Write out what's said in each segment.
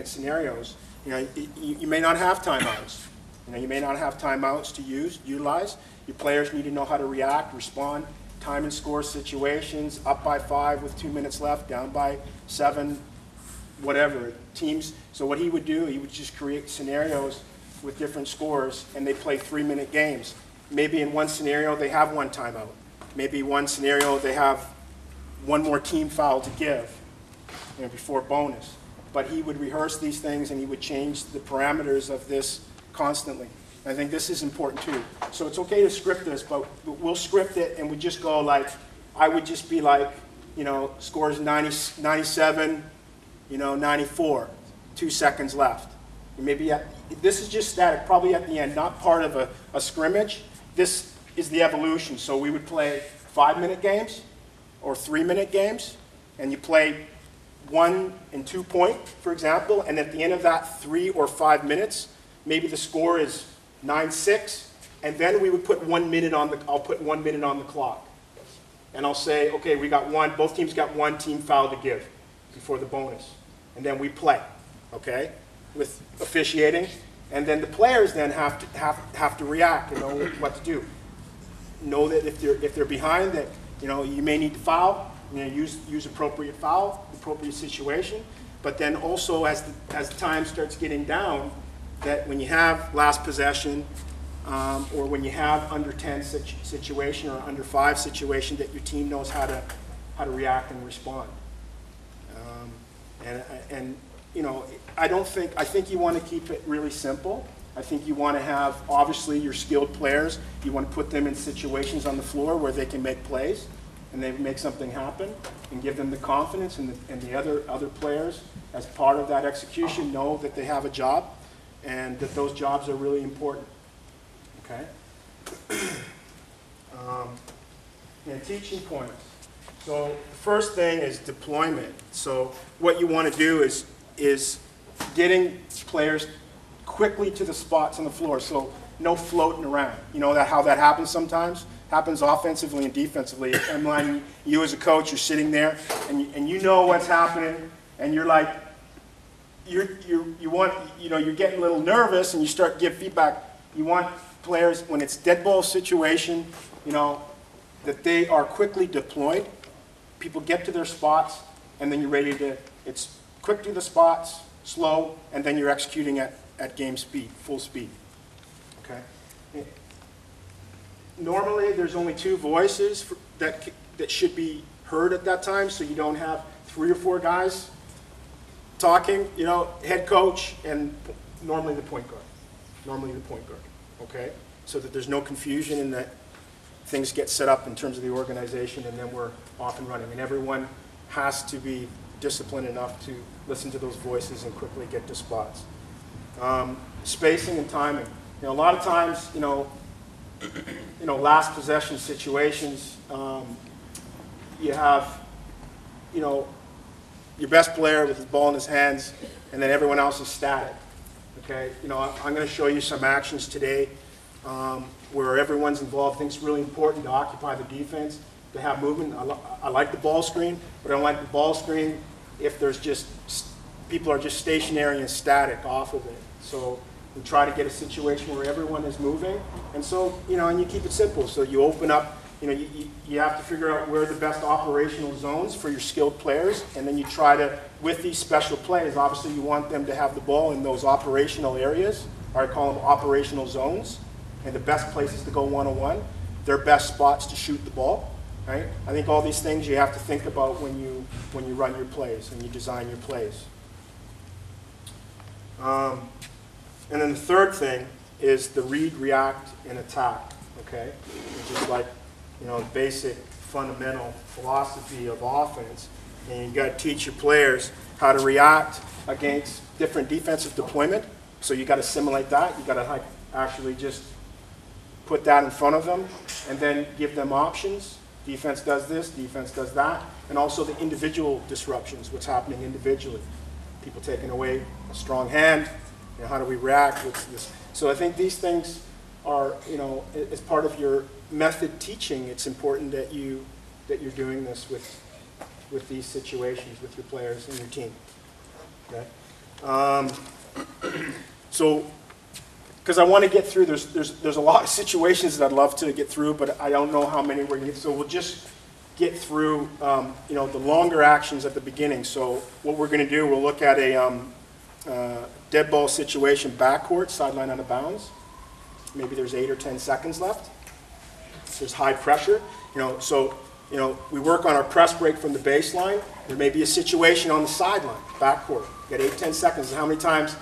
3-minute scenarios, you may not have timeouts. You may not have timeouts to utilize. Your players need to know how to react, respond, time and score situations, up by 5 with 2 minutes left, down by 7, whatever, teams. So what he would do, he would just create scenarios with different scores, and they play 3-minute games. Maybe in one scenario they have 1 timeout. Maybe one scenario they have 1 more team foul to give before bonus. But he would rehearse these things, and he would change the parameters of this constantly. I think this is important too. So it's okay to script this, but we'll script it and we just go like, I would just be like, scores 97, 94, 2 seconds left. And maybe this is just static, probably at the end, not part of a scrimmage. This is the evolution. So we would play 5-minute games or 3-minute games, and you play 1 and 2 point, for example, and at the end of that 3 or 5 minutes, maybe the score is 9-6, and then we would put 1 minute on I'll put 1 minute on the clock. And I'll say, okay, we got both teams got 1 team foul to give before the bonus. And then we play, okay, with officiating. And then the players then have to react and know what to do. Know that if they're behind, that you may need to foul, use appropriate foul, appropriate situation. But then also as time starts getting down, that when you have last possession, or when you have under 10 situation or under 5 situation, that your team knows how to react and respond. I think you want to keep it really simple. I think you want to have, obviously, your skilled players. You want to put them in situations on the floor where they can make plays and they make something happen, and give them the confidence, and the other players, as part of that execution, know that they have a job and that those jobs are really important. Okay? And teaching points. So the first thing is deployment. So what you want to do is getting players quickly to the spots on the floor. So no floating around. You know how that happens sometimes? Happens offensively and defensively. And when you as a coach, you're sitting there and you know what's happening, and you're like, you're getting a little nervous, and you start to give feedback. You want players, when it's dead ball situation, that they are quickly deployed. People get to their spots, and then you're ready to, it's quick to the spots, slow, and then you're executing at game speed, full speed. Okay? Normally, there's only 2 voices that should be heard at that time, so you don't have 3 or 4 guys talking, head coach and normally the point guard. Okay? So that there's no confusion and that things get set up in terms of the organization, and then we're off and running. And everyone has to be disciplined enough to listen to those voices and quickly get to spots. Spacing and timing. A lot of times, last possession situations, you have, your best player with the ball in his hands, and then everyone else is static. Okay, I'm going to show you some actions today where everyone's involved. I think it's really important to occupy the defense, to have movement. I like the ball screen, but I don't like the ball screen if there's just people are just stationary and static off of it. So we try to get a situation where everyone is moving, and so and you keep it simple. So you open up. You have to figure out where are the best operational zones for your skilled players, and then you try to, with these special plays, obviously you want them to have the ball in those operational areas, or I call them operational zones, and the best places to go one-on-one, their best spots to shoot the ball, right? I think all these things you have to think about when you run your plays and you design your plays. And then the third thing is the read, react, and attack, okay? Which is like, basic fundamental philosophy of offense. And you've got to teach your players how to react against different defensive deployment. So you've got to assimilate that. You've got to actually just put that in front of them and then give them options. Defense does this, defense does that. And also the individual disruptions, what's happening individually. People taking away a strong hand, how do we react? What's this? So I think these things are, as part of your method teaching, it's important that you're doing this with these situations with your players and your team. Okay? So, because I want to get through, there's a lot of situations that I'd love to get through, but I don't know how many we're going to get. So we'll just get through, you know, the longer actions at the beginning. So what we're going to do, we'll look at a dead ball situation, backcourt, sideline out of bounds. Maybe there's 8 or 10 seconds left. There's high pressure, you know, so, you know, we work on our press break from the baseline. There may be a situation on the sideline, backcourt. You got 8, 10 seconds. How many times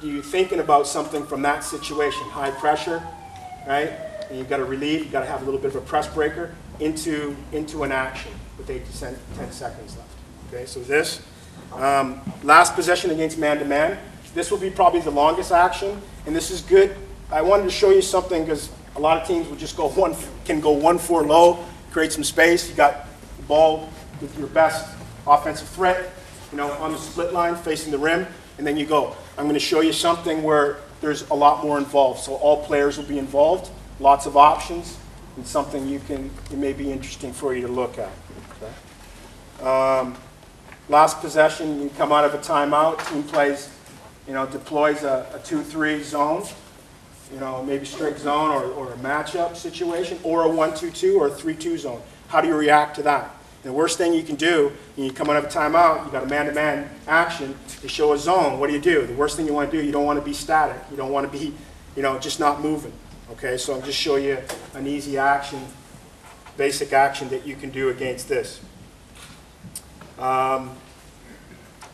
are you thinking about something from that situation? High pressure, right? And you've got to relieve, you've got to have a little bit of a press breaker into an action with 8 to 10 seconds left. Okay, so this, last possession against man-to-man. This will be probably the longest action, and this is good. I wanted to show you something because a lot of teams will just can go 1-4 low, create some space. You got the ball with your best offensive threat, you know, on the split line facing the rim, and then you go. I'm going to show you something where there's a lot more involved. So all players will be involved, lots of options, and something it may be interesting for you to look at. Okay? Last possession, you come out of a timeout, team plays, you know, deploys a 2-3 zone, you know, maybe straight zone or a matchup situation, or a 1-2-2 or a 3-2 zone. How do you react to that? The worst thing you can do when you come out of a timeout, you got a man-to-man action, to show a zone. What do? The worst thing you want to do, you don't want to be static. You don't want to be, you know, just not moving. Okay, so I'll just show you an easy action, basic action that you can do against this. Then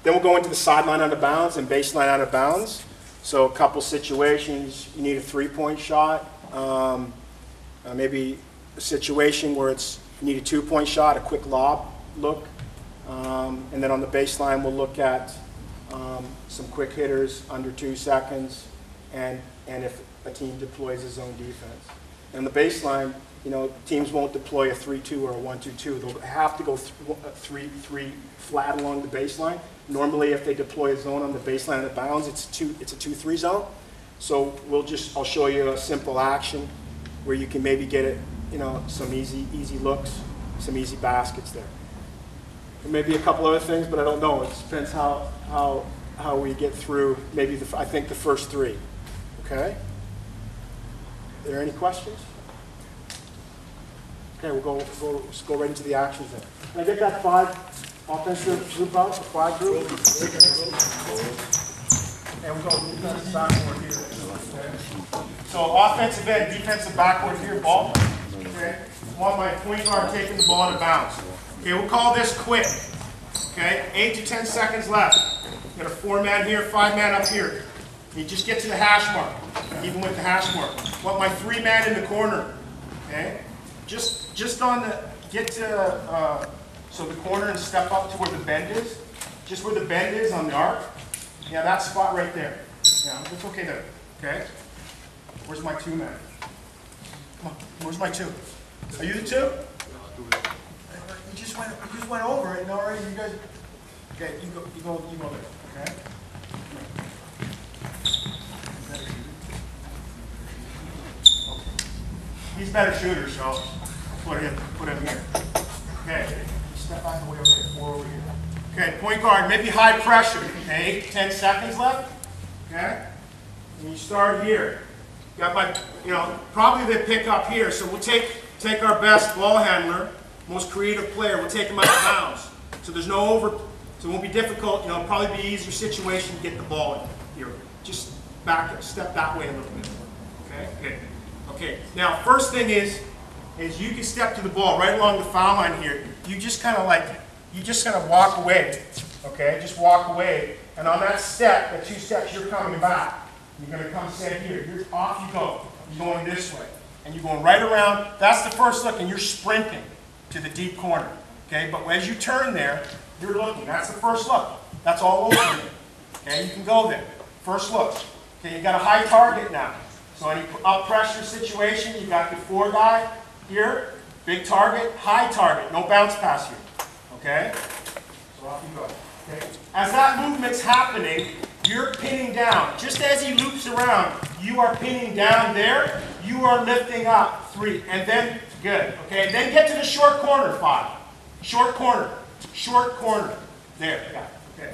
we'll go into the sideline out of bounds and baseline out of bounds. So a couple situations, you need a 3-point shot, maybe a situation where you need a 2-point shot, a quick lob look, and then on the baseline we'll look at some quick hitters under 2 seconds, and if a team deploys a zone defense. And the baseline, you know, teams won't deploy a 3-2 or a 1-2-2. They'll have to go 3-3 flat along the baseline. Normally, if they deploy a zone on the baseline of the bounds, it's a 2-3 zone. So I'll show you a simple action where you can maybe get it, you know, some easy looks, some easy baskets there. There may be a couple other things, but I don't know. It depends how we get through. Maybe I think the first 3. Okay. Are there any questions? Okay, we'll go right into the actions then. Can I get that 5 offensive group out, the 5 group? And we'll go defensive backward here. Okay. So offensive end, defensive backward here, ball. Okay. I want my point guard taking the ball out of bounds. Okay, we'll call this quick. Okay, 8 to 10 seconds left. You got a 4-man here, 5-man up here. You just get to the hash mark, even with the hash mark. Want my 3-man in the corner. Okay, just on the so the corner and step up to where the bend is. Just where the bend is on the arc. Yeah, that spot right there. Yeah, it's okay there. Okay. Where's my 2-man? Come on. Where's my 2? Are you the 2? You just went over it. No, right? You guys. Okay. You go there. Okay. He's a better shooter, so put him here. Okay. Step out of the way over here. 4 over here. Okay, point guard, maybe high pressure. Okay, 8 to 10 seconds left. Okay? And you start here. Got my, you know, probably they pick up here. So we'll take our best ball handler, most creative player, we'll take him out of bounds. So there's no so it won't be difficult, you know, it'll probably be an easier situation to get the ball in here. Just step that way a little bit. Okay? Good. Okay, now first thing is you can step to the ball right along the foul line here. You just kind of walk away, okay? Just walk away, and on that step, the 2 steps, you're coming back. You're going to come sit here. Off you go. You're going this way, and you're going right around. That's the first look, and you're sprinting to the deep corner, okay? But as you turn there, you're looking. That's the first look. That's all over there, okay? You can go there. First look. Okay, you got a high target now. So any up pressure situation, you got the 4 guy here, big target, high target, no bounce pass here. Okay? So off you go. Okay? As that movement's happening, you're pinning down. Just as he loops around, you are pinning down there, you are lifting up 3. And then, good. Okay, and then get to the short corner, 5. Short corner. Short corner. There, yeah. Okay.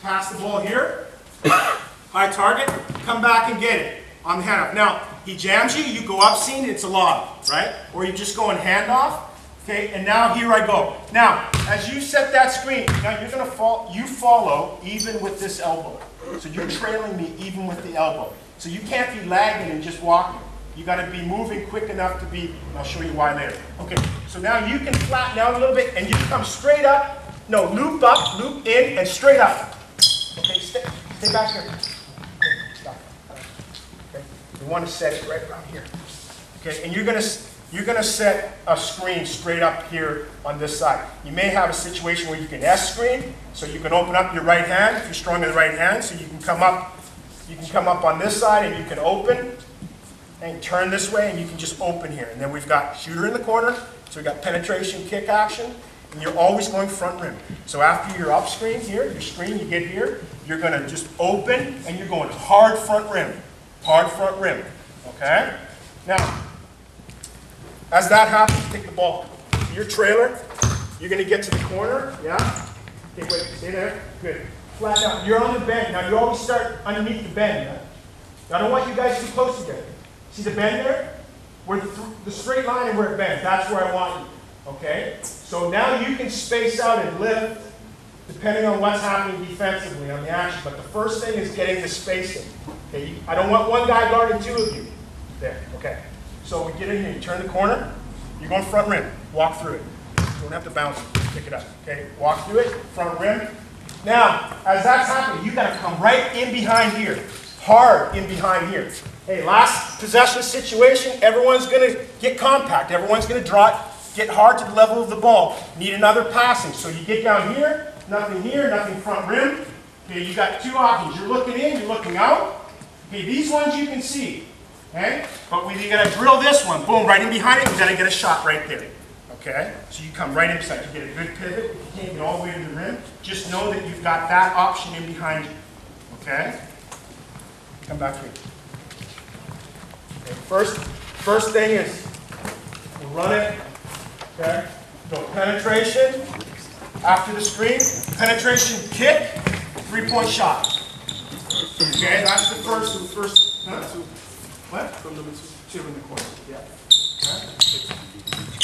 pass the ball here, high target, come back and get it on the handoff. Now, he jams you, you go up scene, it's a lob, right? Or you just go in handoff, okay, and now here I go. Now, as you set that screen, now you're gonna follow even with this elbow. So you're trailing me even with the elbow. So you can't be lagging and just walking. You gotta be moving quick enough to be, I'll show you why later. Okay, so now you can flatten out a little bit and you come straight up, no, loop up, loop in, and straight up. Okay, stay back here. Okay, stop. Okay, you want to set it right around here. Okay, and you're gonna set a screen straight up here on this side. You may have a situation where you can S screen, so you can open up your right hand if you're strong in the right hand, so you can come up. You can come up on this side and you can open and turn this way, and you can just open here. And then we've got shooter in the corner, so we've got penetration kick action. And you're always going front rim. So after your up screen here, your screen, you get here, you're going to just open and you're going hard front rim. Hard front rim. Okay? Now, as that happens, take the ball. Your trailer, you're going to get to the corner. Yeah? Okay, wait, stay there. Good. Flat out. You're on the bend. Now, you always start underneath the bend. Yeah? Now, I don't want you guys too close together. See the bend there? Where the straight line and where it bends. That's where I want you. Okay? So now you can space out and lift depending on what's happening defensively on the action. But the first thing is getting the spacing. Okay? I don't want one guy guarding two of you. There. Okay. So we get in here, you turn the corner, you're going front rim. Walk through it. You don't have to bounce it. Pick it up. Okay? Walk through it, front rim. Now, as that's happening, you got to come right in behind here. Hard in behind here. Hey, last possession situation, everyone's going to get compact. Everyone's going to draw it. Get hard to the level of the ball. Need another passing. So you get down here, nothing front rim. Okay, you got two options. You're looking in, you're looking out. Okay, these ones you can see. Okay? But you gotta drill this one. Boom, right in behind it, you gotta get a shot right there. Okay? So you come right inside. You get a good pivot. If you can't get all the way to the rim, just know that you've got that option in behind you. Okay? Come back here. Okay, first thing is we'll run it. Okay, go penetration, after the screen, penetration kick, 3-point shot. Okay, that's the first, huh? What? From the two in the corner, yeah. Okay.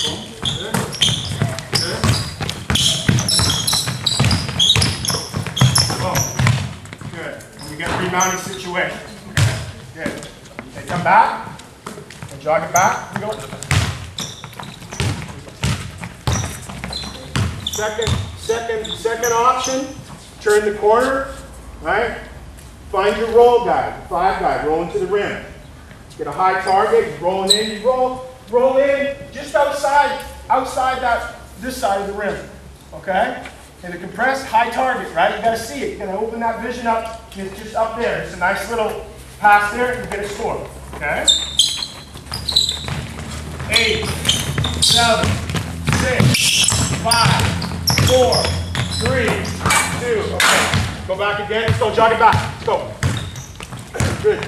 Boom, good, good. Boom, good. And we get a rebounding situation. Okay, good. Okay, come back, and jog it back, we go. Second option, turn the corner, right? Find your roll guy, 5 guy, rolling to the rim. Get a high target, rolling in, you roll in just outside this side of the rim, okay? And the compressed high target, right? You gotta see it, you gotta open that vision up, it's just up there. It's a nice little pass there, you get a score, okay? 8, 7, 6, 5, 4, 3, 2, okay. Go back again, let's go, jog it back, let's go. Good.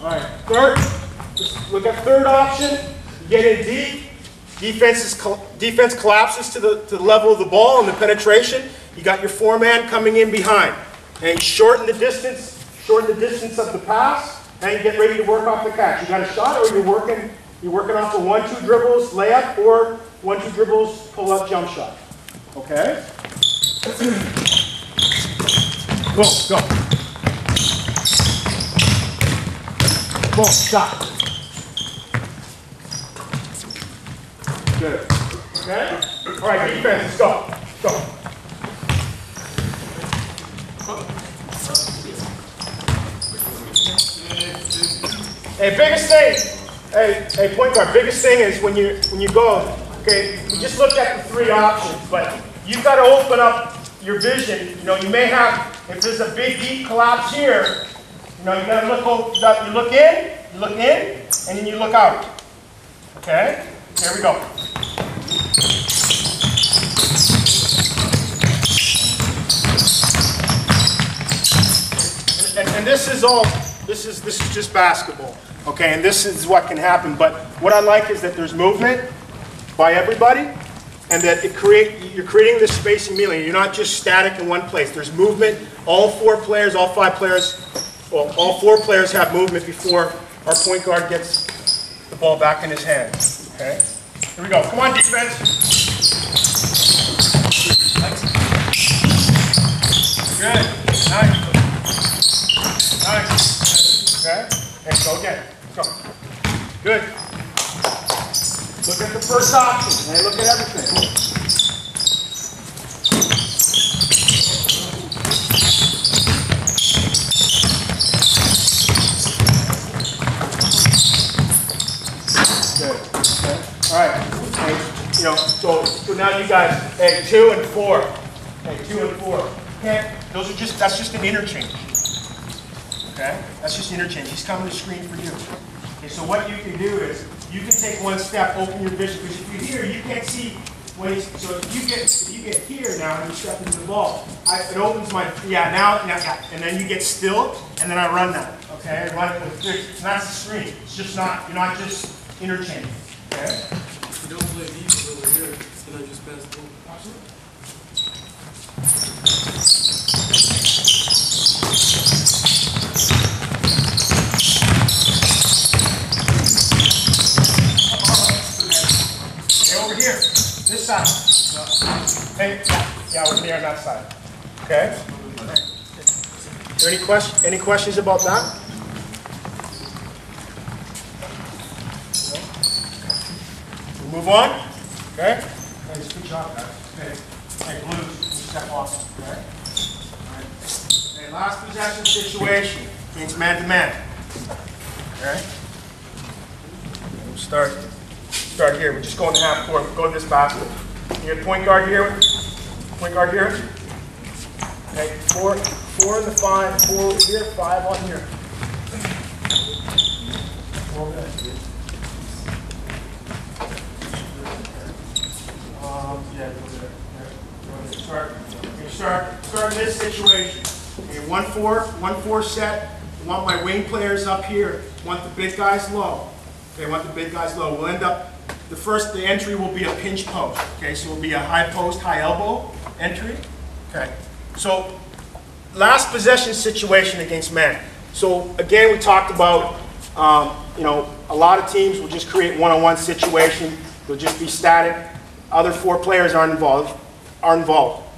All right, let's look at third option. You get in deep, defense collapses to the level of the ball and the penetration. You got your 4-man coming in behind. And shorten the distance of the pass, and you get ready to work off the catch. You got a shot, or you're working off a 1-2 dribbles layup, or 1-2 dribbles pull-up jump shot. Okay? Go. Boom, shot. Good. Okay? All right, defense, let's go. Go. Hey, biggest thing, hey, point guard, biggest thing is when you go, okay, we just looked at the 3 options, but you've got to open up your vision. You know, you may have, if there's a big deep collapse here, you know, you got to look in, and then you look out. Okay? Here we go. And this is just basketball. Okay, and this is what can happen. But what I like is that there's movement by everybody, and that you're creating this space immediately. You're not just static in one place. There's movement. All 4 players, all 5 players, well, all 4 players have movement before our point guard gets the ball back in his hand. Okay? Here we go. Come on, defense. Good. Nice. Nice. Okay? And go again. Go. Good. Look at the first option. And look at everything. Good. Okay. All right. And, you know, so now you guys, hey, 2 and 4. Hey, 2 and 4. Okay. That's just an interchange. Okay? That's just interchange. He's coming to screen for you. Okay, so what you can do is you can take one step, open your vision, because if you're here, you can't see when he's, so if you get here now and you step into the ball, it opens my, now, and then you get still, and then I run that. Okay? I run it with this. And that's the screen. It's just not, you're not just interchanging. Okay? If you don't play defense over here, can I just pass the ball? Absolutely. Over here, this side. Hey, yeah, over here on that side. Okay. Is there any questions about that? No? We move on. Okay. Nice, good job, guys. Okay. Hey, Blues, step off. Okay. All right. Okay, last possession situation against man-to-man. Okay. We'll start here. We're just going to half court. Go to this basket. You get point guard here. Point guard here. Okay, 4 in the 5. 4 over here. 5 on here. 4 over there. Yeah, go there. Start in this situation. Okay, 1-4 set. I want my wing players up here. I want the big guys low. Okay, I want the big guys low. We'll end up. The entry will be a pinch post. Okay, so it will be a high post, high elbow entry. Okay, so last possession situation against man. So again, we talked about, you know, a lot of teams will just create one-on-one situation. They'll just be static. Other 4 players aren't involved in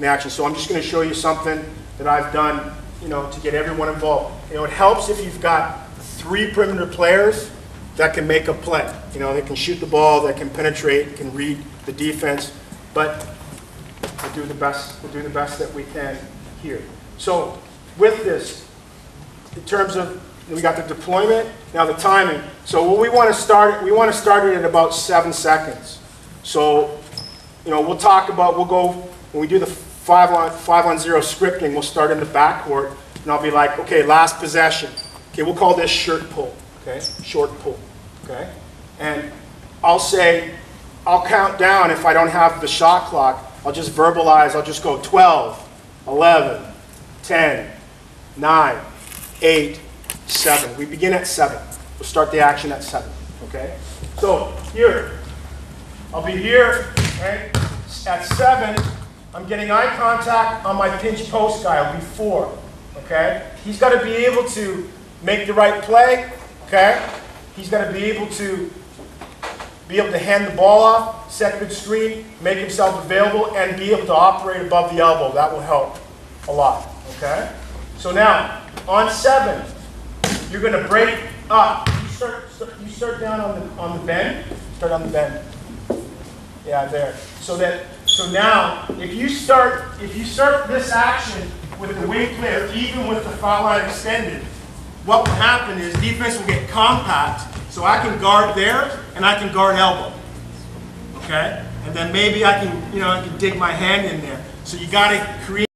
the action. So I'm just going to show you something that I've done, you know, to get everyone involved. You know, it helps if you've got 3 perimeter players that can make a play. You know, they can shoot the ball, they can penetrate, can read the defense, but we'll do the best that we can here. So with this, in terms of, we got the deployment, now the timing. So what we want to start it at about 7 seconds. So, you know, we'll go, when we do the 5-on-0 scripting, we'll start in the backcourt, and I'll be like, okay, last possession. Okay, we'll call this shirt pull. Okay, short pull, okay? And I'll count down if I don't have the shot clock. I'll just verbalize, I'll just go 12, 11, 10, 9, 8, 7. We begin at 7. We'll start the action at 7, okay? So here, I'll be here, right? At 7, I'm getting eye contact on my pinch post guy. I'll be 4, okay? He's got to be able to make the right play. Okay? He's got to be able to hand the ball off, set good screen, make himself available, and be able to operate above the elbow. That will help a lot. Okay? So now, on 7, you're going to break up. You start down on the bend. Start on the bend. Yeah, there. So now, if you start this action with the wing player, even with the foul line extended, what will happen is defense will get compact, so I can guard there and I can guard elbow. Okay? And then maybe I can dig my hand in there. So you got to create